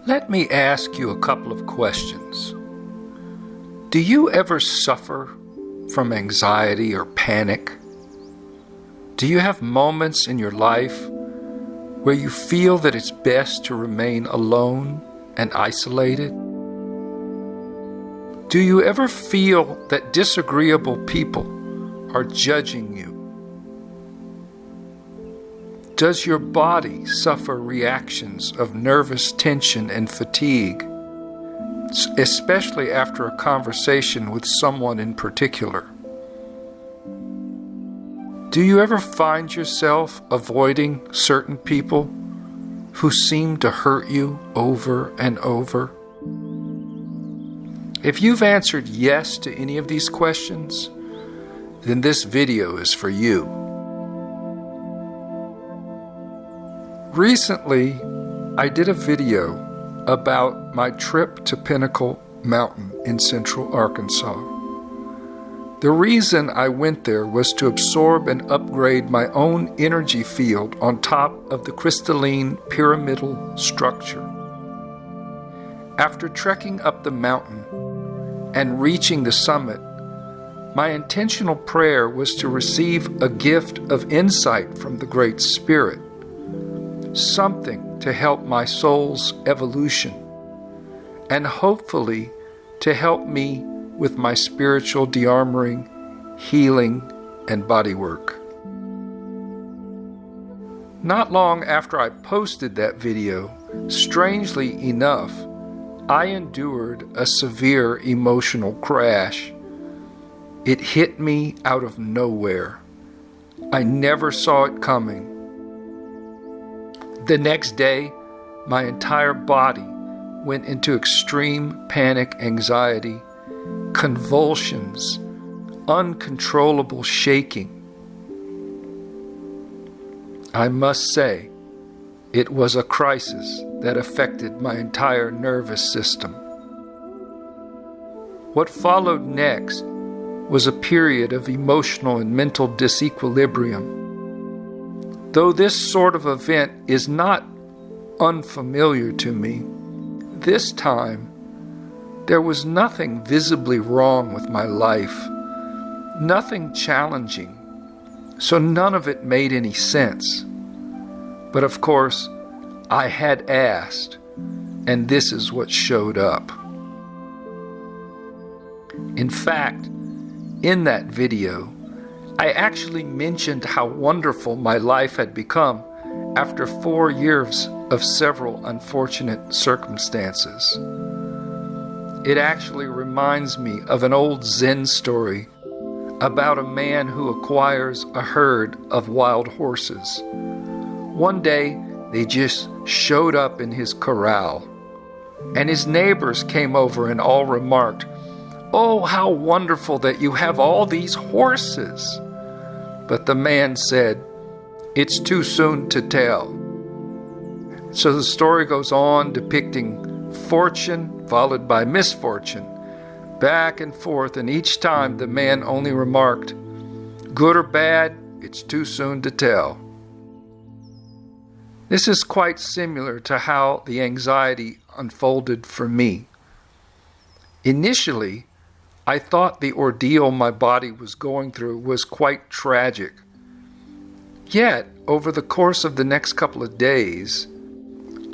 Let me ask you a couple of questions. Do you ever suffer from anxiety or panic? Do you have moments in your life where you feel that it's best to remain alone and isolated? Do you ever feel that disagreeable people are judging you? Does your body suffer reactions of nervous tension and fatigue, especially after a conversation with someone in particular? Do you ever find yourself avoiding certain people who seem to hurt you over and over? If you've answered yes to any of these questions, then this video is for you. Recently, I did a video about my trip to Pinnacle Mountain in central Arkansas. The reason I went there was to absorb and upgrade my own energy field on top of the crystalline pyramidal structure. After trekking up the mountain and reaching the summit, my intentional prayer was to receive a gift of insight from the Great Spirit, something to help my soul's evolution, and hopefully to help me with my spiritual de-armoring, healing, and bodywork. Not long after I posted that video, strangely enough, I endured a severe emotional crash. It hit me out of nowhere. I never saw it coming. The next day, my entire body went into extreme panic anxiety, convulsions, uncontrollable shaking. I must say, it was a crisis that affected my entire nervous system. What followed next was a period of emotional and mental disequilibrium. Though this sort of event is not unfamiliar to me, this time there was nothing visibly wrong with my life, nothing challenging, so none of it made any sense. But of course, I had asked, and this is what showed up. In fact, in that video, I actually mentioned how wonderful my life had become after 4 years of several unfortunate circumstances. It actually reminds me of an old Zen story about a man who acquires a herd of wild horses. One day, they just showed up in his corral, and his neighbors came over and all remarked, "Oh, how wonderful that you have all these horses." But the man said, "It's too soon to tell." So the story goes on depicting fortune followed by misfortune, back and forth, and each time the man only remarked, "Good or bad, it's too soon to tell." This is quite similar to how the anxiety unfolded for me. Initially, I thought the ordeal my body was going through was quite tragic. Yet, over the course of the next couple of days,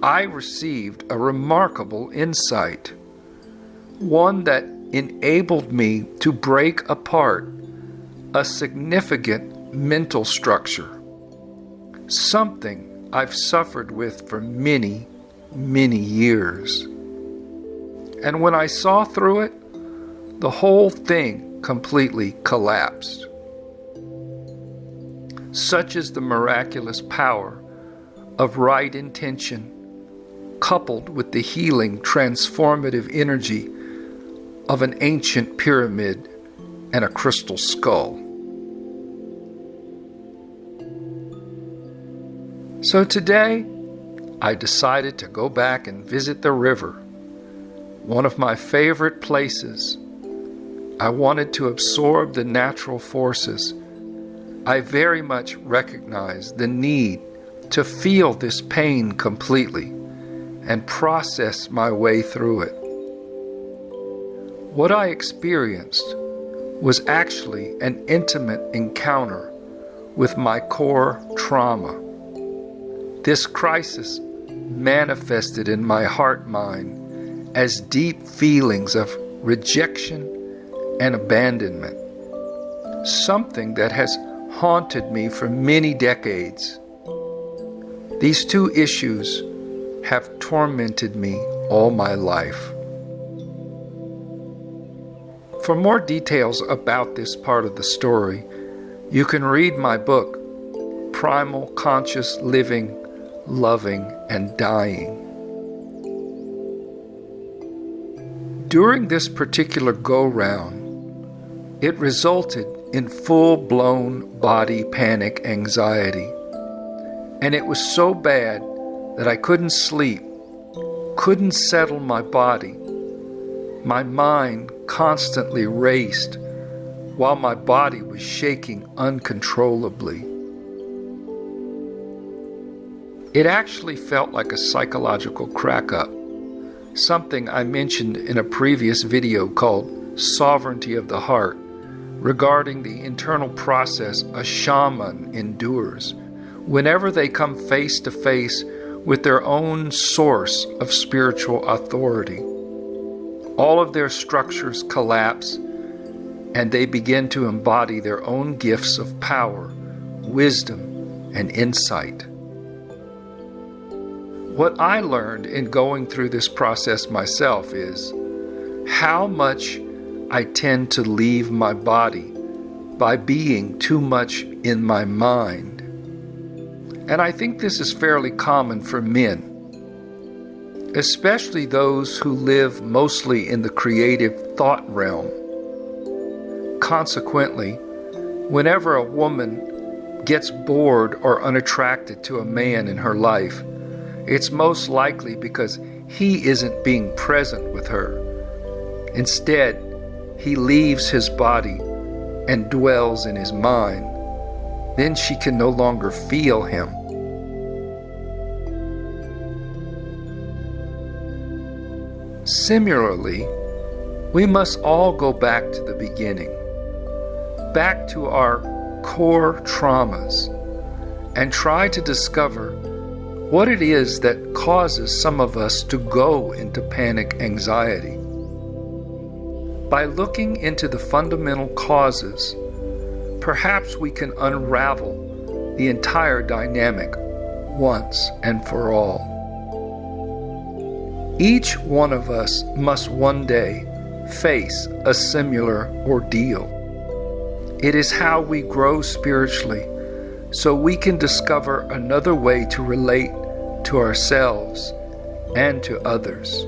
I received a remarkable insight, one that enabled me to break apart a significant mental structure, something I've suffered with for many, many years. And when I saw through it, the whole thing completely collapsed. Such is the miraculous power of right intention, coupled with the healing, transformative energy of an ancient pyramid and a crystal skull. So today, I decided to go back and visit the river, one of my favorite places. I wanted to absorb the natural forces. I very much recognize the need to feel this pain completely and process my way through it. What I experienced was actually an intimate encounter with my core trauma. This crisis manifested in my heart-mind as deep feelings of rejection and abandonment, something that has haunted me for many decades. These two issues have tormented me all my life. For more details about this part of the story, you can read my book, Primal Conscious Living, Loving, and Dying. During this particular go-round, it resulted in full-blown body panic anxiety. And it was so bad that I couldn't sleep, couldn't settle my body. My mind constantly raced while my body was shaking uncontrollably. It actually felt like a psychological crack-up, something I mentioned in a previous video called Sovereignty of the Heart, regarding the internal process a shaman endures whenever they come face to face with their own source of spiritual authority. All of their structures collapse, and they begin to embody their own gifts of power, wisdom, and insight. What I learned in going through this process myself is how much I tend to leave my body by being too much in my mind. And I think this is fairly common for men, especially those who live mostly in the creative thought realm. Consequently, whenever a woman gets bored or unattracted to a man in her life, it's most likely because he isn't being present with her. Instead, he leaves his body and dwells in his mind. Then she can no longer feel him. Similarly, we must all go back to the beginning, back to our core traumas, and try to discover what it is that causes some of us to go into panic anxiety. By looking into the fundamental causes, perhaps we can unravel the entire dynamic once and for all. Each one of us must one day face a similar ordeal. It is how we grow spiritually, so we can discover another way to relate to ourselves and to others.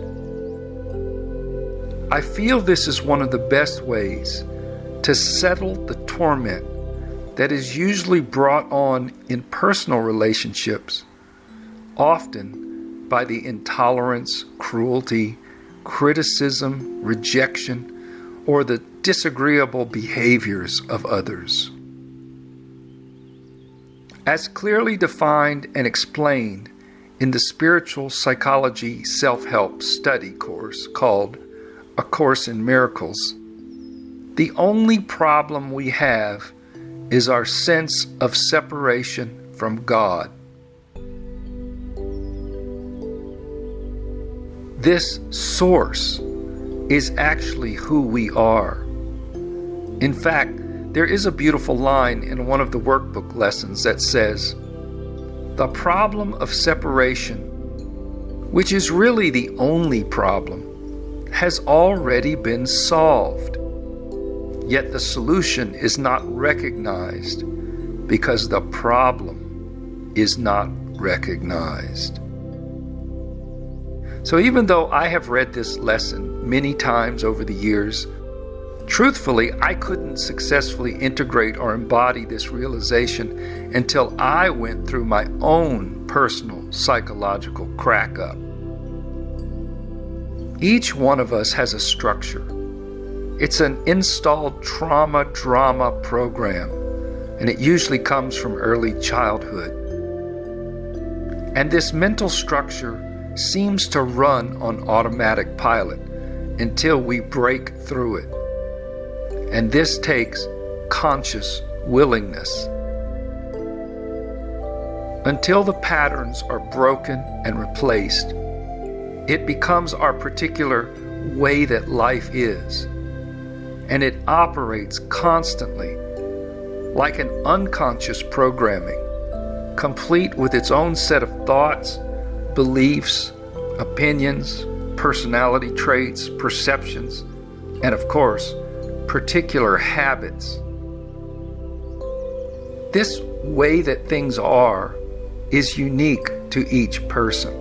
I feel this is one of the best ways to settle the torment that is usually brought on in personal relationships, often by the intolerance, cruelty, criticism, rejection, or the disagreeable behaviors of others. As clearly defined and explained in the Spiritual Psychology Self-Help Study course called A Course in Miracles, the only problem we have is our sense of separation from God. This source is actually who we are. In fact, there is a beautiful line in one of the workbook lessons that says, "The problem of separation, which is really the only problem, has already been solved. Yet the solution is not recognized because the problem is not recognized." So even though I have read this lesson many times over the years, truthfully, I couldn't successfully integrate or embody this realization until I went through my own personal psychological crack-up. Each one of us has a structure. It's an installed trauma drama program, and it usually comes from early childhood. And this mental structure seems to run on automatic pilot until we break through it. And this takes conscious willingness. Until the patterns are broken and replaced, it becomes our particular way that life is, and it operates constantly like an unconscious programming, complete with its own set of thoughts, beliefs, opinions, personality traits, perceptions, and of course, particular habits. This way that things are is unique to each person.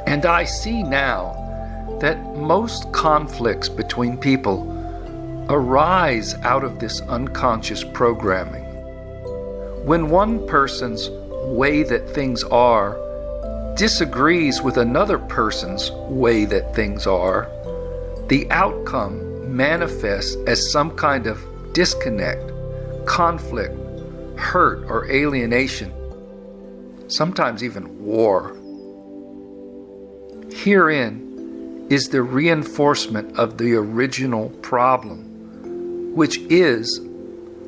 And I see now that most conflicts between people arise out of this unconscious programming. When one person's way that things are disagrees with another person's way that things are, the outcome manifests as some kind of disconnect, conflict, hurt, or alienation, sometimes even war. Herein is the reinforcement of the original problem, which is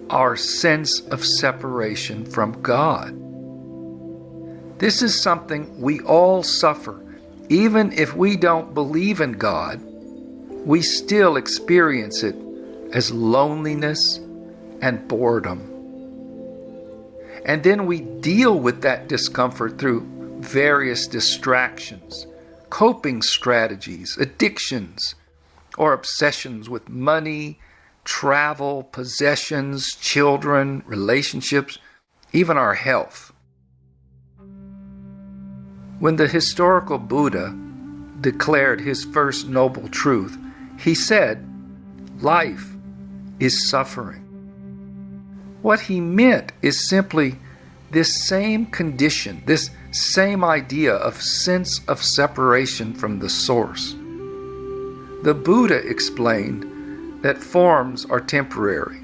our sense of separation from God. This is something we all suffer. Even if we don't believe in God, we still experience it as loneliness and boredom. And then we deal with that discomfort through various distractions, coping strategies, addictions, or obsessions with money, travel, possessions, children, relationships, even our health. When the historical Buddha declared his first noble truth, he said, "Life is suffering." What he meant is simply this same condition, this same idea of sense of separation from the source. The Buddha explained that forms are temporary,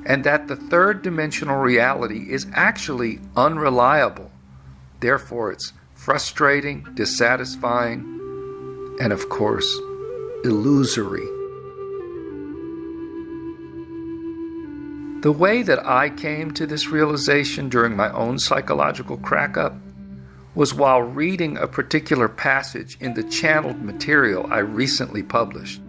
and that the third dimensional reality is actually unreliable. Therefore, it's frustrating, dissatisfying, and of course, illusory. The way that I came to this realization during my own psychological crack-up was while reading a particular passage in the channeled material I recently published.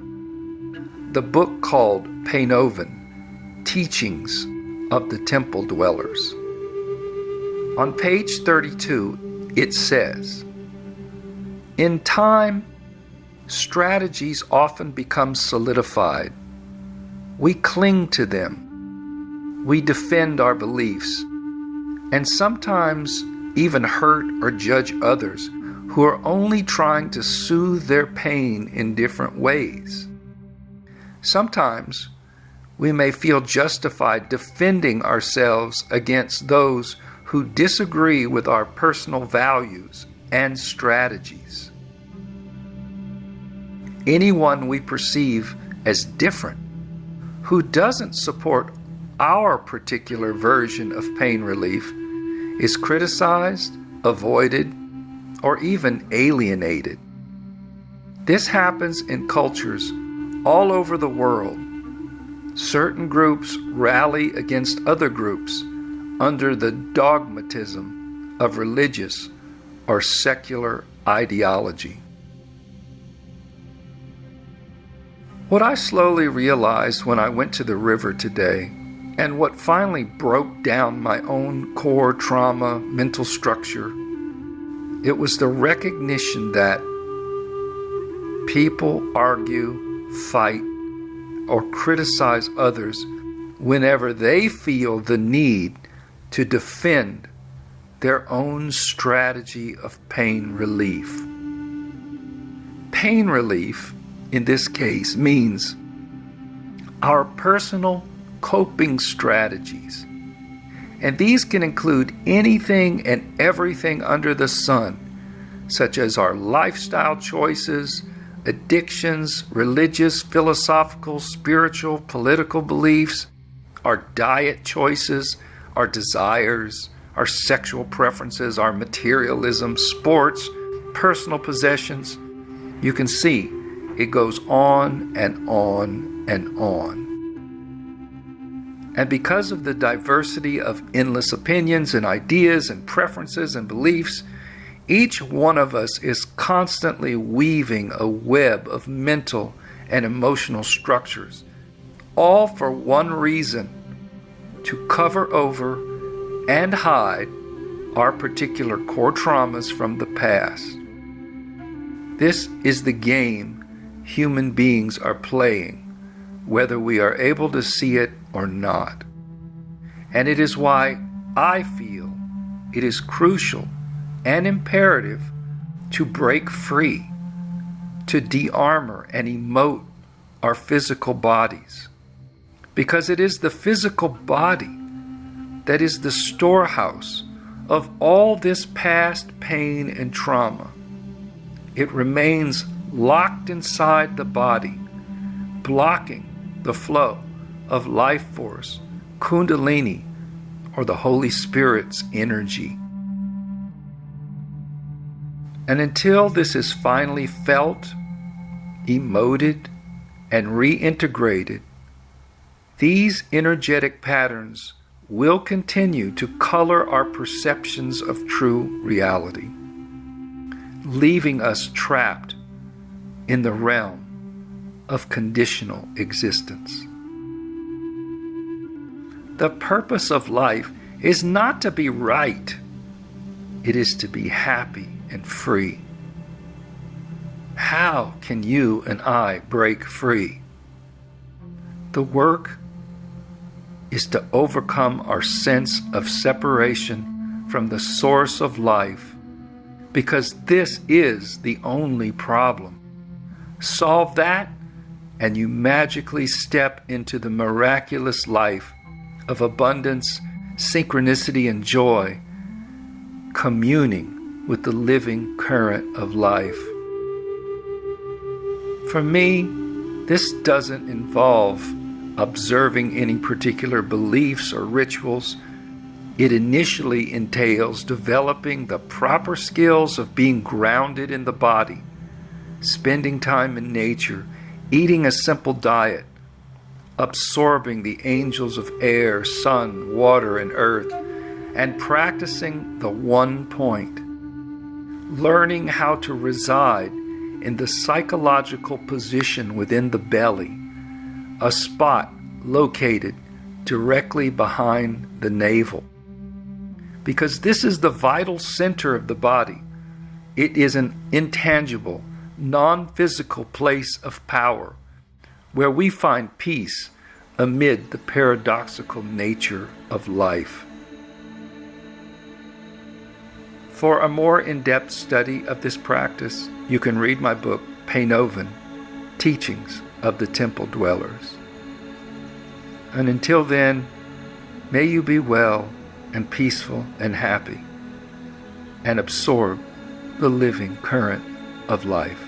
The book called Painovan, Teachings of the Temple Dwellers. On page 32, it says, "In time, strategies often become solidified. We cling to them. We defend our beliefs, and sometimes even hurt or judge others who are only trying to soothe their pain in different ways. Sometimes we may feel justified defending ourselves against those who disagree with our personal values and strategies. Anyone we perceive as different, who doesn't support our particular version of pain relief, is criticized, avoided, or even alienated. This happens in cultures all over the world. Certain groups rally against other groups under the dogmatism of religious or secular ideology. What I slowly realized when I went to the river today, and what finally broke down my own core trauma mental structure, it was the recognition that people argue, fight, or criticize others whenever they feel the need to defend their own strategy of pain relief. Pain relief, in this case, means our personal coping strategies. And these can include anything and everything under the sun, such as our lifestyle choices, addictions, religious, philosophical, spiritual, political beliefs, our diet choices, our desires, our sexual preferences, our materialism, sports, personal possessions. You can see it goes on and on and on. And because of the diversity of endless opinions and ideas and preferences and beliefs, each one of us is constantly weaving a web of mental and emotional structures, all for one reason: to cover over and hide our particular core traumas from the past. This is the game human beings are playing, whether we are able to see it or not. And it is why I feel it is crucial and imperative to break free, to de-armor and emote our physical bodies. Because it is the physical body that is the storehouse of all this past pain and trauma. It remains locked inside the body, blocking the flow of life force, Kundalini, or the Holy Spirit's energy. And until this is finally felt, emoted, and reintegrated, these energetic patterns will continue to color our perceptions of true reality, leaving us trapped in the realm of conditional existence. The purpose of life is not to be right. It is to be happy and free. How can you and I break free? The work is to overcome our sense of separation from the source of life, because this is the only problem. Solve that, and you magically step into the miraculous life of abundance, synchronicity, and joy, communing with the living current of life. For me, this doesn't involve observing any particular beliefs or rituals. It initially entails developing the proper skills of being grounded in the body, spending time in nature, eating a simple diet, absorbing the angels of air, sun, water, and earth, and practicing the one point, learning how to reside in the psychological position within the belly, a spot located directly behind the navel. Because this is the vital center of the body. It is an intangible, non-physical place of power where we find peace amid the paradoxical nature of life. For a more in-depth study of this practice, you can read my book, Painovan, Teachings of the Temple Dwellers. And until then, may you be well and peaceful and happy, and absorb the living current of life.